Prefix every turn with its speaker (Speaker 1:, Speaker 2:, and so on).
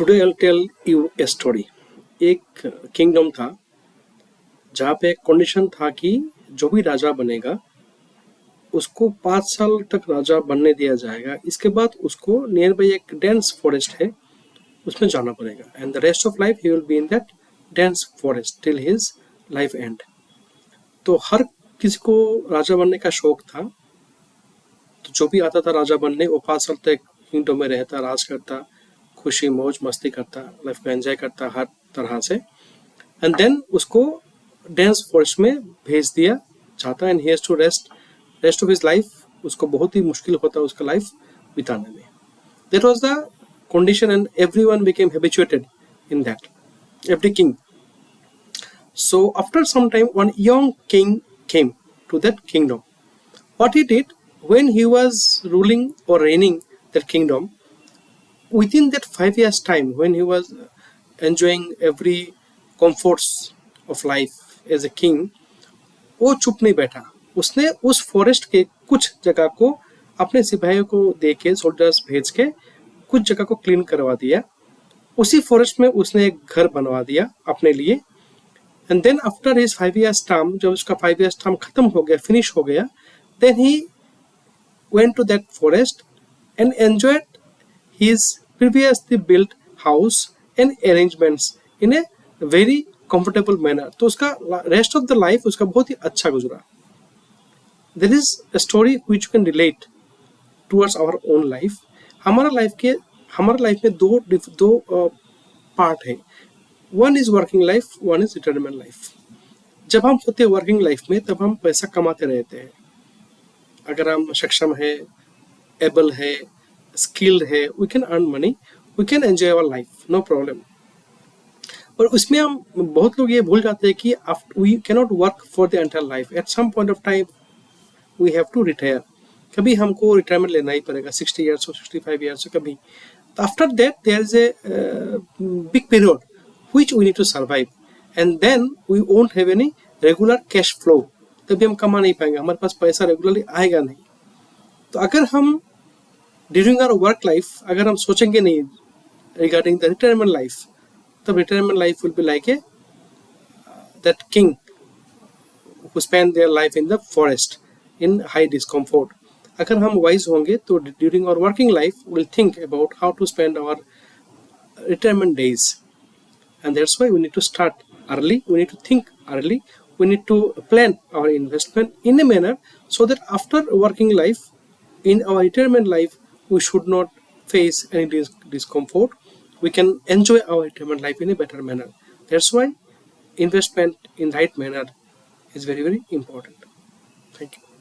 Speaker 1: Today I tell you a story. एक kingdom था जहाँ पे एक कंडीशन था कि जो भी राजा बनेगा उसको 5 साल तक राजा बनने दिया जाएगा। इसके बाद उसको नियर बाई एक डेंस फॉरेस्ट है, उसमें जाना पड़ेगा and the rest of life he will be in that dense forest till his life and. तो हर किसी को राजा बनने का शौक था, तो जो भी आता था राजा बनने वो 5 साल तक किंगडम में रहता, राज करता, खुशी मौज मस्ती करता, लाइफ को एंजॉय करता हर तरह से। एंड देन उसको डेंस फॉरेस्ट में भेज दिया जाता and he has to rest of his life. उसको बहुत ही मुश्किल होता है उसका लाइफ बिताने में। That was the condition and everyone became habituated in that, every king. So after some time one young king came to that kingdom. What he did when he was ruling or reigning that kingdom, within that 5 years time when he was enjoying every comforts of life as a king, वो चुप नहीं बैठा। उसने उस forest के कुछ जगह को अपने सिपाहियों को दे के, सोल्जर्स भेज के कुछ जगह को क्लीन करवा दिया। उसी फॉरेस्ट में उसने एक घर बनवा दिया अपने लिए। And then after his 5 years term, जब उसका 5 years टर्म खत्म हो गया, फिनिश हो गया, then he went to that forest and enjoyed his previously built house and arrangements in a very comfortable manner. तो उसका रेस्ट ऑफ द लाइफ उसका बहुत ही अच्छा गुजरा। There is a story which you can relate towards our own life. हमारा life में दो पार्ट है। One is working life, one is retirement life. जब हम होते हैं वर्किंग लाइफ में तब हम पैसा कमाते रहते हैं। अगर हम सक्षम है, एबल है, स्किल्ड है, we can earn money, we can enjoy our life, no problem. और उसमें हम बहुत लोग ये भूल जाते हैं कि we can not work for the entire life. At some point of time we have to retire. कभी हमको रिटायरमेंट लेना ही पड़ेगा, 60 years or 65 years कभी। After that there is a big period which we need to survive and then we won't have any regular cash flow. तभी हम कमा नहीं पाएंगे, हमारे पास पैसा रेगुलरली आएगा नहीं। तो अगर हम ड्यूरिंग आवर वर्क लाइफ अगर हम सोचेंगे नहीं रिगार्डिंग द रिटायरमेंट लाइफ, तब retirement life will be like a that king who spend their life in the forest in high discomfort. अगर हम वाइज होंगे तो during our working life will think about how to spend our retirement days and that's why we need to start early, we need to think early, we need to plan our investment in a manner so that after working life, in our retirement life, we should not face any discomfort. We can enjoy our retirement life in a better manner. That's why investment in right manner is very, very important. Thank you.